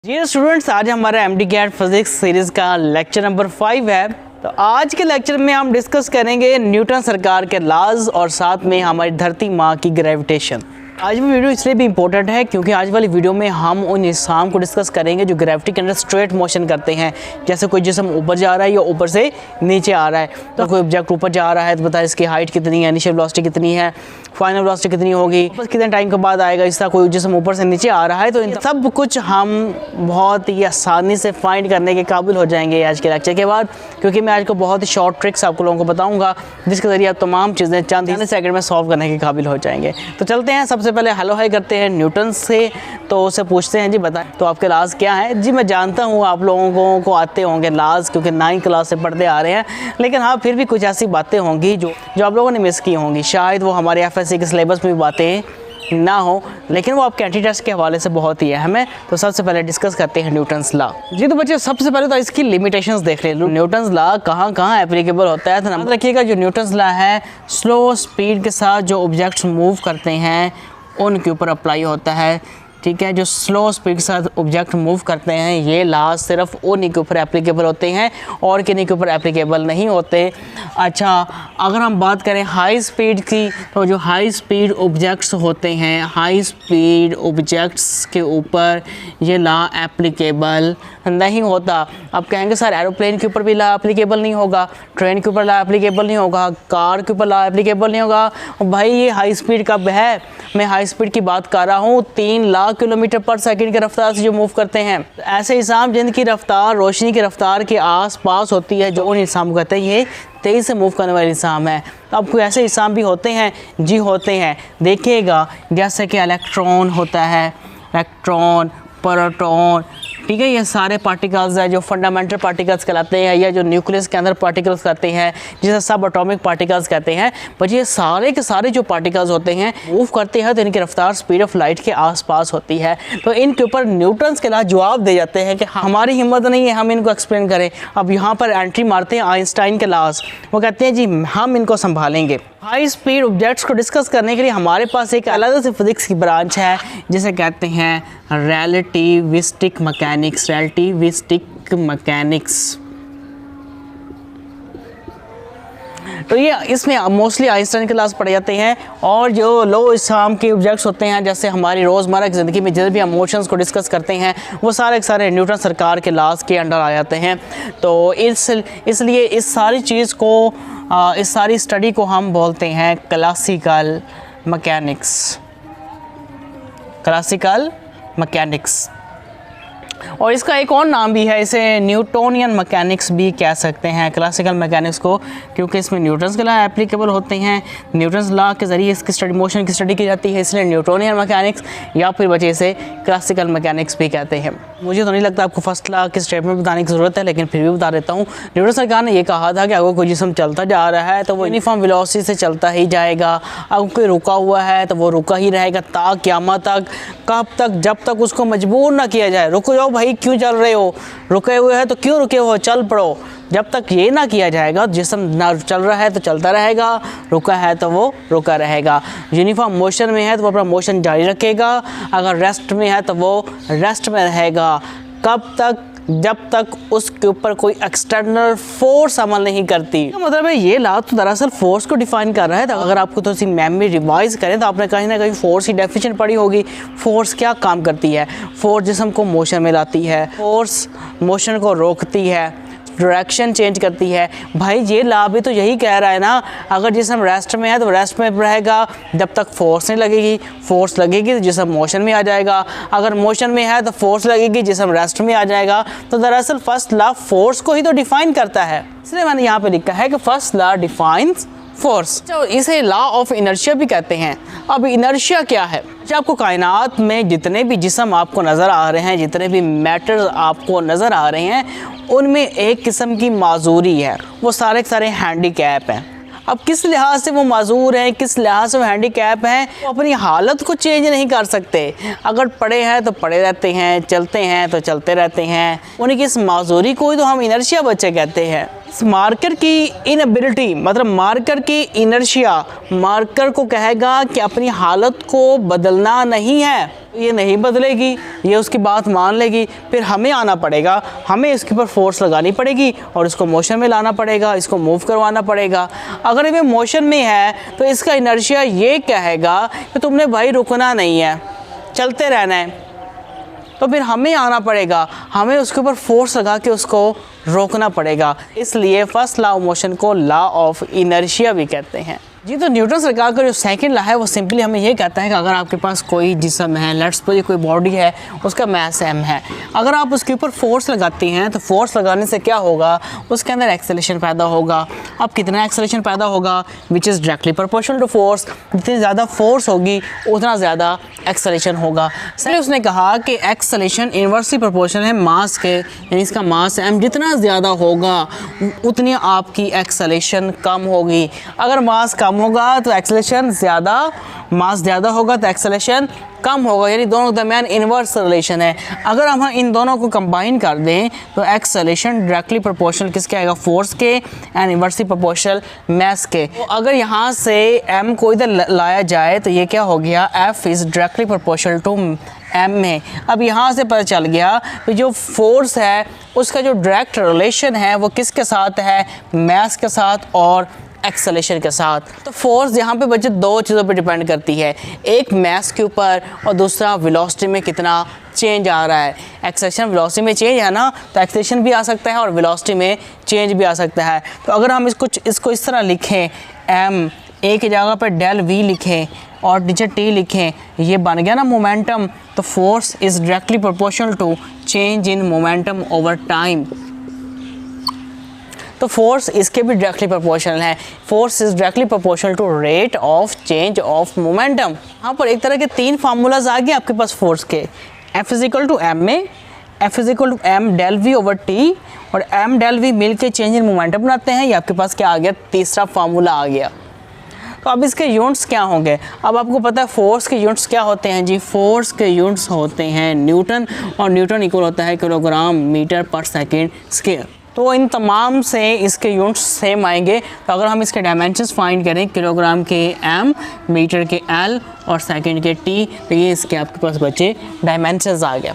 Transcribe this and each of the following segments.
जी students, आज हमारा MDCAT physics series का लेक्चर नंबर 5 है। तो आज के लेक्चर में हम डिस्कस करेंगे न्यूटन सरकार के लॉज और साथ में हमारी धरती माँ की ग्रेविटेशन। आज भी वीडियो इसलिए भी इम्पोर्टेंट है क्योंकि आज वाली वीडियो में हम उन निज़ाम को डिस्कस करेंगे जो ग्रेविटी के अंदर स्ट्रेट मोशन करते हैं। जैसे कोई जिस्म ऊपर जा रहा है या ऊपर से नीचे आ रहा है, तो कोई ऑब्जेक्ट ऊपर जा रहा है तो बताए इसकी हाइट कितनी है, इनिशियल वेलोसिटी कितनी है, फाइनल वेलोसिटी कितनी होगी, बस कितने टाइम के बाद आएगा। इस तरह कोई जिस्म ऊपर से नीचे आ रहा है तो इन सब कुछ हम बहुत ही आसानी से फाइंड करने के काबिल हो जाएंगे आज के लेक्चर के बाद, क्योंकि मैं आज को बहुत ही शॉर्ट ट्रिक्स आपको लोगों को बताऊंगा जिसके ज़रिए आप तमाम चीज़ें चंद 30 सेकंड में सॉल्व करने के काबिल हो जाएंगे। तो चलते हैं, सबसे पहले हेलो हाय करते हैं न्यूटन से। तो उससे पूछते हैं जी बताएं तो आपके लाज क्या है। जी मैं जानता हूँ आप लोगों को आते होंगे लाज, क्योंकि 9th क्लास से पढ़ते आ रहे हैं, लेकिन हाँ फिर भी कुछ ऐसी बातें होंगी जो आप लोगों ने मिस की होंगी। शायद वो हमारे FSC के सिलेबस में भी बातें ना हो, लेकिन वो आपके एंटी टेस्ट के हवाले से बहुत ही अहम है। तो सबसे पहले डिस्कस करते हैं न्यूटन्स लॉ। जी तो बच्चे सबसे पहले तो इसकी लिमिटेशंस देख ले लो, न्यूटन्स लॉ कहाँ कहाँ एप्लीकेबल होता है। तो नंबर रखिएगा, जो न्यूटन्स लॉ है स्लो स्पीड के साथ जो ऑब्जेक्ट्स मूव करते हैं उनके ऊपर अप्लाई होता है। ठीक है, जो स्लो स्पीड के साथ ऑब्जेक्ट मूव करते हैं ये लॉ सिर्फ उन्हीं के ऊपर एप्लीकेबल होते हैं और किन्हीं के ऊपर एप्लीकेबल नहीं होते। अच्छा, अगर हम बात करें हाई स्पीड की, तो जो हाई स्पीड ऑब्जेक्ट्स होते हैं, हाई स्पीड ऑब्जेक्ट्स के ऊपर ये लॉ एप्लीकेबल नहीं होता। अब कहेंगे सर एरोप्लेन के ऊपर भी लॉ एप्लीकेबल नहीं होगा, ट्रेन के ऊपर लॉ एप्लीकेबल नहीं होगा, कार के ऊपर लॉ एप्लीकेबल नहीं होगा। भाई ये हाई स्पीड कब है? मैं हाई स्पीड की बात कर रहा हूँ 3 लाख किलोमीटर पर सेकंड की रफ्तार से जो मूव करते हैं। ऐसे इंसान जिनकी रफ्तार रोशनी की रफ्तार के आसपास होती है, जो उन इंसान को कहते हैं ये तेज़ से मूव करने वाले इंसान है। अब कोई ऐसे इंसान भी होते हैं, जी होते हैं, देखिएगा जैसे कि इलेक्ट्रॉन होता है, इलेक्ट्रॉन, प्रोटॉन, ठीक है, ये सारे पार्टिकल्स हैं जो फंडामेंटल पार्टिकल्स कहलाते हैं या जो न्यूक्लियस के अंदर पार्टिकल्स कहते हैं, जिसे सब एटॉमिक पार्टिकल्स कहते हैं। पर ये सारे के सारे जो पार्टिकल्स होते हैं मूव करते हैं तो इनकी रफ्तार स्पीड ऑफ लाइट के आसपास होती है। तो इनके ऊपर न्यूटन्स के लॉ जवाब दे जाते हैं कि हमारी हिम्मत नहीं है हम इनको एक्सप्लेन करें। अब यहाँ पर एंट्री मारते हैं आइंस्टाइन के लॉज, वो कहते हैं जी हम इनको संभालेंगे। हाई स्पीड ऑब्जेक्ट्स को डिस्कस करने के लिए हमारे पास एक अलग से फिजिक्स की ब्रांच है जिसे कहते हैं रिलेटिविस्टिक मैकेनिक्स। रिलेटिविस्टिक मैकेनिक्स, तो ये इसमें मोस्टली आइंस्टाइन के लॉज पढ़े जाते हैं और जो लो इस्लाम के ऑब्जेक्ट्स होते हैं, जैसे हमारी रोज़मर्रा की ज़िंदगी में जितने भी इमोशंस को डिस्कस करते हैं वो सारे के सारे न्यूटन सरकार के लॉज के अंडर आ जाते हैं। तो इसलिए इस सारी चीज़ को, इस सारी स्टडी को हम बोलते हैं क्लासिकल मैकेनिक्स। क्लासिकल मैकेनिक्स, और इसका एक और नाम भी है, इसे न्यूटोनियन मैकेनिक्स भी कह सकते हैं क्लासिकल मैकेनिक्स को, क्योंकि इसमें न्यूटन्स के लॉ एप्लीकेबल होते हैं। न्यूटन्स लॉ के ज़रिए इसकी स्टडी, मोशन की स्टडी की जाती है, इसलिए न्यूटोनियन मैकेनिक्स या फिर वजह से क्लासिकल मैकेनिक्स भी कहते हैं। मुझे तो नहीं लगता आपको फर्स्ट लॉ के स्टेटमेंट बताने की ज़रूरत है, लेकिन फिर भी बता देता हूँ। न्यूटन सरकार ने ये कहा था कि अगर कोई जिस्म चलता जा रहा है तो वो यूनिफॉर्म वेलोसिटी से चलता ही जाएगा, अगर कोई रुका हुआ है तो वो रुका ही रहेगा ता क़यामत तक। कब तक? जब तक उसको मजबूर ना किया जाए, रुको जाओ भाई क्यों चल रहे हो, रुके हुए हैं तो क्यों रुके हो, चल पड़ो। जब तक ये ना किया जाएगा, जिस्म ना चल रहा है तो चलता रहेगा, रुका है तो वो रुका रहेगा। यूनिफॉर्म मोशन में है तो वो अपना मोशन जारी रखेगा, अगर रेस्ट में है तो वो रेस्ट में रहेगा। कब तक? जब तक उसके ऊपर कोई एक्सटर्नल फोर्स अमल नहीं करती। मतलब है ये लॉ तो दरअसल फोर्स को डिफाइन कर रहा है। तो अगर आपको थोड़ी सी मेमोरी रिवाइज करें तो आपने कहीं ना कहीं फोर्स की डेफिनेशन पढ़ी होगी। फोर्स क्या काम करती है? फोर्स जिस्म को मोशन में लाती है, फोर्स मोशन को रोकती है, डायरेक्शन चेंज करती है। भाई ये लॉ भी तो यही कह रहा है ना, अगर जिस्म रेस्ट में है तो रेस्ट में रहेगा जब तक फोर्स नहीं लगेगी, फोर्स लगेगी तो जिस्म मोशन में आ जाएगा, अगर मोशन में है तो फोर्स लगेगी, जिस्म रेस्ट में आ जाएगा। तो दरअसल फर्स्ट लॉ फोर्स को ही तो डिफाइन करता है, इसलिए मैंने यहाँ पे लिखा है कि फर्स्ट लॉ डिफाइंस फोर्स। तो इसे लॉ ऑफ इनर्शिया भी कहते हैं। अब इनर्शिया क्या है? जब आपको कायनात में जितने भी जिस्म आपको नज़र आ रहे हैं, जितने भी मैटर्स आपको नज़र आ रहे हैं, उनमें एक किस्म की माजूरी है, वो सारे के सारे हैंडीकैप हैं। अब किस लिहाज से वो माजूर हैं, किस लिहाज से वो हैंडीकैप हैं, वो अपनी हालत को चेंज नहीं कर सकते। अगर पड़े हैं तो पड़े रहते हैं, चलते हैं तो चलते रहते हैं। उनकी इस माजूरी को ही तो हम इनर्शिया बच्चे कहते हैं। इस मार्कर की इनएबिलिटी मतलब मार्कर की इनर्शिया मार्कर को कहेगा कि अपनी हालत को बदलना नहीं है, ये नहीं बदलेगी, ये उसकी बात मान लेगी, फिर हमें आना पड़ेगा, हमें इसके ऊपर फोर्स लगानी पड़ेगी और इसको मोशन में लाना पड़ेगा, इसको मूव करवाना पड़ेगा। अगर ये मोशन में है तो इसका इनर्शिया ये कहेगा कि तुमने भाई रुकना नहीं है, चलते रहना है, तो फिर हमें आना पड़ेगा, हमें उसके ऊपर फोर्स लगा के उसको रोकना पड़ेगा। इसलिए फर्स्ट लॉ ऑफ मोशन को लॉ ऑफ इनर्शिया भी कहते हैं। जी, तो न्यूटन सरकार का जो सेकंड लॉ है वो सिंपली हमें ये कहता है कि अगर आपके पास कोई जिस्म है, लेट्स सपोज कोई बॉडी है, उसका मास m है, अगर आप उसके ऊपर फोर्स लगाती हैं तो फोर्स लगाने से क्या होगा, उसके अंदर एक्सेलेरेशन पैदा होगा। अब कितना एक्सेलेरेशन पैदा होगा, which is directly proportional to force. जितनी ज़्यादा फोर्स होगी उतना ज़्यादा एक्सेलेरेशन होगा। इसलिए उसने कहा कि एक्सेलेरेशन इनवर्सली प्रोपोर्शनल है मास के, यानी इसका मास m जितना ज़्यादा होगा उतनी आपकी एक्सेलेरेशन कम होगी। अगर मास कम होगा तो एक्सेलेरेशन ज़्यादा, मास ज़्यादा होगा तो एक्सेलेरेशन कम होगा, यानी दोनों के दरमियान इन्वर्स रिलेशन है। अगर हम इन दोनों को कंबाइन कर दें तो एक्सेलेरेशन डायरेक्टली प्रोपोर्शनल किसके आएगा, फोर्स के, एंड इन्वर्सली प्रोपोर्शनल मास के। तो अगर यहाँ से m को इधर लाया जाए तो ये क्या हो गया, f is directly proportional to m में। अब यहाँ से पता चल गया कि जो फोर्स है उसका जो डायरेक्ट रिलेशन है वो किसके साथ है, मास के साथ और एक्सेलेरेशन के साथ। तो फोर्स यहाँ पे बच्चे दो चीज़ों पे डिपेंड करती है, एक मास के ऊपर और दूसरा वेलोसिटी में कितना चेंज आ रहा है। एक्सेलेरेशन वेलोसिटी में चेंज है ना, तो एक्सेलेरेशन भी आ सकता है और वेलोसिटी में चेंज भी आ सकता है। तो अगर हम इसको इस तरह लिखें, m एक जगह पर डेल v लिखें और नीचे t लिखें, ये बन गया ना मोमेंटम। तो force is directly proportional to change in momentum over time. तो फोर्स इसके भी डायरेक्टली प्रोपोर्शनल है, force is directly proportional to rate of change of momentum. यहाँ पर एक तरह के तीन फार्मूलाज आ गए आपके पास फोर्स के, F is equal to m में, F is equal to m del v over t और m डेल v मिल के चेंज इन मोमेंटम बनाते हैं। ये आपके पास क्या आ गया, तीसरा फार्मूला आ गया। तो अब इसके यूनिट्स क्या होंगे, अब आपको पता है फोर्स के यूनिट्स क्या होते हैं जी, फोर्स के यूनिट्स होते हैं न्यूटन, और न्यूटन इक्वल होता है किलोग्राम मीटर पर सेकेंड स्क्वायर। तो इन तमाम से इसके यूनिट्स सेम आएंगे। तो अगर हम इसके डायमेंशंस फाइंड करें, किलोग्राम के m, मीटर के l और सेकंड के t, तो ये इसके आपके पास बच्चे डायमेंशंस आ गया।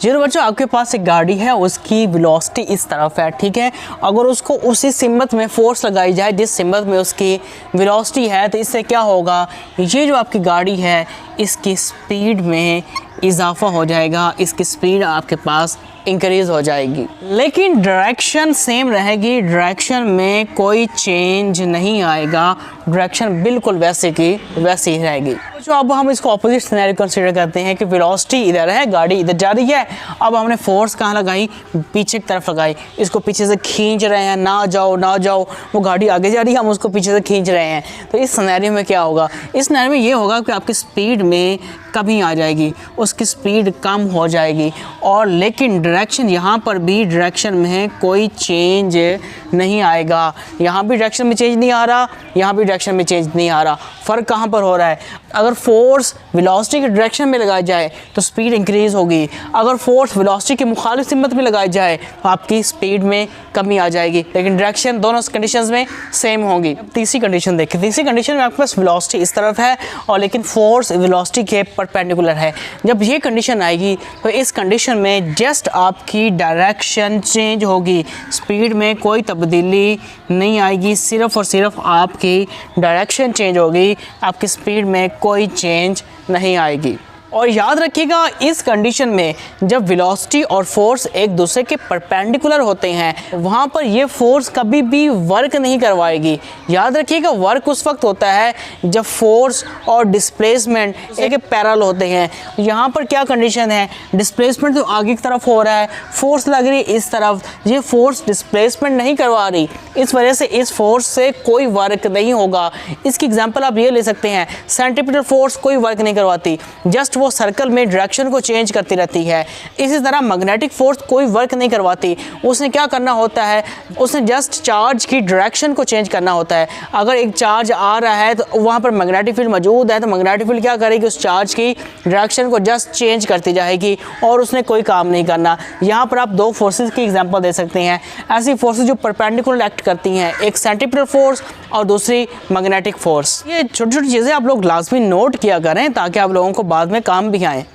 जी तो बच्चों, आपके पास एक गाड़ी है, उसकी वेलोसिटी इस तरफ है, ठीक है। अगर उसको उसी सिमत में फोर्स लगाई जाए जिस सिमत में उसकी वेलोसिटी है, तो इससे क्या होगा, ये जो आपकी गाड़ी है इसकी स्पीड में इजाफा हो जाएगा, इसकी स्पीड आपके पास इंक्रीज़ हो जाएगी, लेकिन डायरेक्शन सेम रहेगी, डायरेक्शन में कोई चेंज नहीं आएगा, डायरेक्शन बिल्कुल वैसे की वैसी ही रहेगी। तो अब हम इसको ऑपोजिट सिनेरियो कंसीडर करते हैं कि वेलोसिटी इधर है, गाड़ी इधर जा रही है, अब हमने फोर्स कहाँ लगाई, पीछे की तरफ लगाई, इसको पीछे से खींच रहे हैं, ना जाओ ना जाओ, वो गाड़ी आगे जा रही है, हम उसको पीछे से खींच रहे हैं। तो इस सिनेरियो में क्या होगा, इस सिनेरियो में ये होगा कि आपकी स्पीड में कमी आ जाएगी, उसकी स्पीड कम हो जाएगी, और लेकिन डायरेक्शन यहाँ पर भी डायरेक्शन में कोई चेंज नहीं आएगा। यहाँ भी डायरेक्शन में चेंज नहीं आ रहा, यहाँ भी डायरेक्शन में चेंज नहीं आ रहा। फ़र्क कहाँ पर हो रहा है, अगर फोर्स वेलोसिटी के डायरेक्शन में लगाई जाए तो स्पीड इंक्रीज़ होगी, अगर फोर्स वेलोसिटी के मुखालिफ सिमत में लगाई जाए तो आपकी स्पीड में कमी आ जाएगी, लेकिन डायरेक्शन दोनों कंडीशंस में सेम होगी। तीसरी कंडीशन देखिए, तीसरी कंडीशन में आपके पास वेलोसिटी इस तरफ है और लेकिन फोर्स वेलोसिटी के परपेंडिकुलर है। जब ये कंडीशन आएगी तो इस कंडीशन में जस्ट आपकी डायरेक्शन चेंज होगी, स्पीड में कोई तब्दीली नहीं आएगी, सिर्फ और सिर्फ आपकी डायरेक्शन चेंज होगी, आपकी स्पीड में कोई चेंज नहीं आएगी। और याद रखिएगा, इस कंडीशन में जब वेलोसिटी और फोर्स एक दूसरे के परपेंडिकुलर होते हैं वहाँ पर ये फोर्स कभी भी वर्क नहीं करवाएगी। याद रखिएगा, वर्क उस वक्त होता है जब फोर्स और डिस्प्लेसमेंट एक पैरेलल होते हैं। यहाँ पर क्या कंडीशन है, डिस्प्लेसमेंट तो आगे की तरफ हो रहा है, फोर्स लग रही है इस तरफ, ये फोर्स डिस्प्लेसमेंट नहीं करवा रही, इस वजह से इस फोर्स से कोई वर्क नहीं होगा। इसकी एग्जाम्पल आप ये ले सकते हैं, सेंट्रीपिटल फोर्स कोई वर्क नहीं करवाती, जस्ट जस्ट वो सर्कल में डायरेक्शन को चेंज करती रहती है। इसी तरह मैग्नेटिक फोर्स कोई वर्क नहीं करवाती, उसने क्या करना होता है, उसने जस्ट चार्ज की डायरेक्शन को चेंज करना होता है। अगर एक चार्ज आ रहा है तो वहाँ पर मैग्नेटिक फील्ड मौजूद है, तो मैग्नेटिक फील्ड क्या करेगी, उस चार्ज की डायरेक्शन को जस्ट चेंज करती जाएगी और उसने कोई काम नहीं करना। यहाँ पर आप दो फोर्सेस की एग्जांपल दे सकते हैं, ऐसी फोर्सेस जो परपेंडिकुलर एक्ट करती हैं, एक सेंट्रीपिटल फोर्स और दूसरी मैग्नेटिक फोर्स। ये छोटी छोटी चीज़ें आप लोग लाजमी नोट किया करें ताकि आप लोगों को बाद में काम भी आए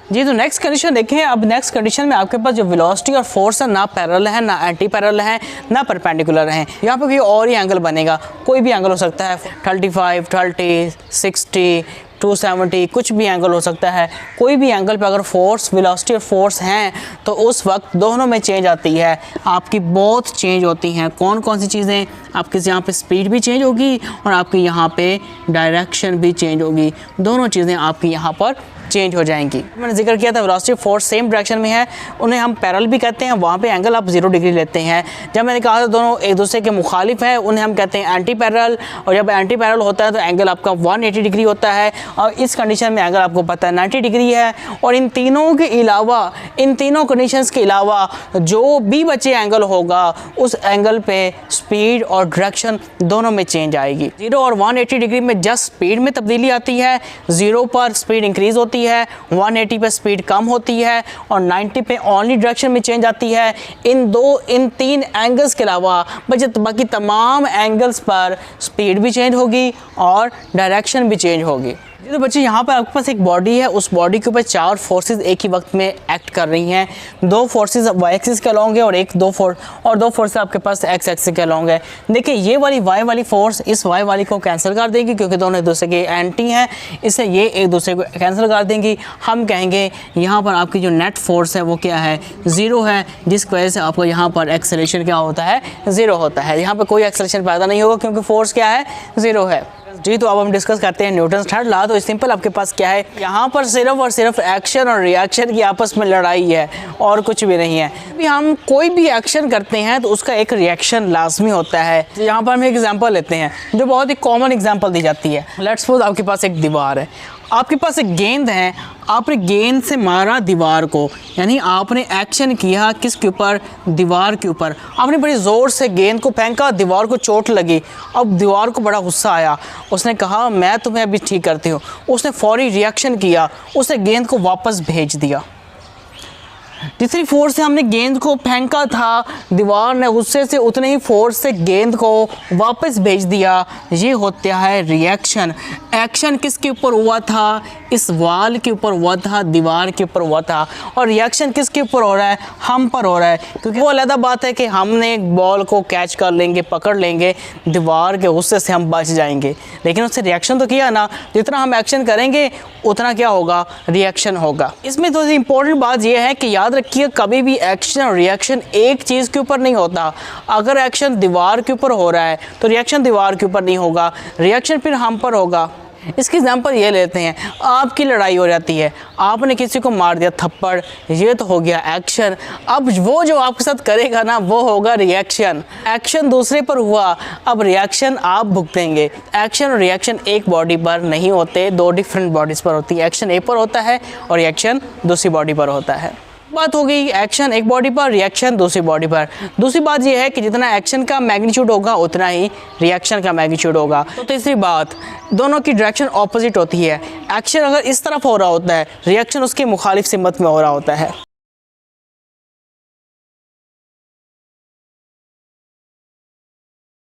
जी। तो नेक्स्ट कंडीशन देखें। अब नेक्स्ट कंडीशन में आपके पास जो वेलोसिटी और फोर्स है ना पैरेलल है, ना एंटी पैरेलल है, ना परपेंडिकुलर है। यहाँ पे कोई और ही एंगल बनेगा, कोई भी एंगल हो सकता है, 35, 30, 60, 270, कुछ भी एंगल हो सकता है। कोई भी एंगल पे अगर फोर्स, वेलोसिटी और फोर्स हैं तो उस वक्त दोनों में चेंज आती है, आपकी बहुत चेंज होती हैं। कौन कौन सी चीज़ें, आपके यहाँ पे स्पीड भी चेंज होगी और आपके यहाँ पे डायरेक्शन भी चेंज होगी, दोनों चीज़ें आपकी यहाँ पर चेंज हो जाएंगी। मैंने जिक्र किया था वेलोसिटी फोर्स सेम डायरेक्शन में है, उन्हें हम पैरेलल भी कहते हैं, वहाँ पे एंगल आप 0 डिग्री लेते हैं। जब मैंने कहा था दोनों एक दूसरे के मुखालिफ हैं, उन्हें हम कहते हैं एंटी पैरेलल, और जब एंटी पैरेलल होता है तो एंगल आपका 180 डिग्री होता है, और इस कंडीशन में एंगल आपको पता है 90 डिग्री है। और इन तीनों के अलावा, इन तीनों कंडीशंस के अलावा जो भी बचे एंगल होगा, उस एंगल पे स्पीड और डायरेक्शन दोनों में चेंज आएगी। 0 और 180 डिग्री में जस्ट स्पीड में तब्दीली आती है, 0 पर स्पीड इंक्रीज होती है, 180 पे स्पीड कम होती है, और 90 पे ओनली डायरेक्शन में चेंज आती है। इन तीन एंगल्स के अलावा बाकी तमाम एंगल्स पर स्पीड भी चेंज होगी और डायरेक्शन भी चेंज होगी। तो बच्चे यहाँ पर आपके पास एक बॉडी है, उस बॉडी के ऊपर 4 फोर्सेस एक ही वक्त में एक्ट कर रही हैं। 2 फोर्सेस वाई एक्सिस के अलॉन्ग है और दो फोर्सेस आपके पास एक्स एक्सिस के अलॉन्ग है। देखिए ये वाली वाई वाली फोर्स इस वाई वाली को कैंसिल कर देगी क्योंकि दोनों एक दूसरे के एंटी हैं, इससे ये एक दूसरे को कैंसिल कर देंगी। हम कहेंगे यहाँ पर आपकी जो नेट फोर्स है वो क्या है, 0 है, जिस वजह से आपको यहाँ पर एक्सेलरेशन क्या होता है, 0 होता है। यहाँ पर कोई एक्सेलरेशन पैदा नहीं होगा क्योंकि फोर्स क्या है, 0 है जी। तो अब हम डिस्कस करते हैं न्यूटन्स थर्ड लॉ। तो सिंपल आपके पास क्या है, यहाँ पर सिर्फ और सिर्फ एक्शन और रिएक्शन की आपस में लड़ाई है और कुछ भी नहीं है। अभी हम कोई भी एक्शन करते हैं तो उसका एक रिएक्शन लाजमी होता है। तो यहाँ पर हम एक एग्जांपल लेते हैं जो बहुत ही कॉमन एग्जांपल दी जाती है। लेट्स सपोज आपके पास एक दीवार है, आपके पास एक गेंद है, आपने गेंद से मारा दीवार को, यानी आपने एक्शन किया किसके ऊपर, दीवार के ऊपर। आपने बड़ी ज़ोर से गेंद को फेंका, दीवार को चोट लगी। अब दीवार को बड़ा गुस्सा आया, उसने कहा मैं तुम्हें अभी ठीक करती हूँ। उसने फौरी रिएक्शन किया, उसने गेंद को वापस भेज दिया। जितनी फोर्स से हमने गेंद को फेंका था, दीवार ने गुस्से से उतने ही फोर्स से गेंद को वापस भेज दिया। ये होता है रिएक्शन। एक्शन किसके ऊपर हुआ था, इस वॉल के ऊपर हुआ था, दीवार के ऊपर हुआ था। और रिएक्शन किसके ऊपर हो रहा है, हम पर हो रहा है। क्योंकि वो अलग बात है कि हमने एक बॉल को कैच कर लेंगे, पकड़ लेंगे, दीवार के गुस्से से हम बच जाएंगे, लेकिन उससे रिएक्शन तो किया ना। जितना हम एक्शन करेंगे उतना क्या होगा, रिएक्शन होगा। इसमें तो इंपॉर्टेंट बात यह है कि याद रखिए कभी भी एक्शन और रिएक्शन एक चीज़ के ऊपर नहीं होता। अगर एक्शन दीवार के ऊपर हो रहा है तो रिएक्शन दीवार के ऊपर नहीं होगा, रिएक्शन फिर हम पर होगा। इसकी एग्जांपल ये लेते हैं, आपकी लड़ाई हो जाती है, आपने किसी को मार दिया थप्पड़, ये तो हो गया एक्शन। अब वो जो आपके साथ करेगा ना वो होगा रिएक्शन। एक्शन दूसरे पर हुआ, अब रिएक्शन आप भुगतेंगे। एक्शन और रिएक्शन एक बॉडी पर नहीं होते, 2 डिफरेंट बॉडीज़ पर होती है। एक्शन एक पर होता है और रिएक्शन दूसरी बॉडी पर होता है। बात हो गई एक्शन एक बॉडी पर, रिएक्शन दूसरी बॉडी पर। दूसरी बात यह है कि जितना एक्शन का मैग्नीट्यूड होगा उतना ही रिएक्शन का मैग्नीट्यूड होगा। तो तीसरी बात, दोनों की डायरेक्शन ऑपोजिट होती है। एक्शन अगर इस तरफ हो रहा होता है, रिएक्शन उसके मुखालिफ सिमत में हो रहा होता है।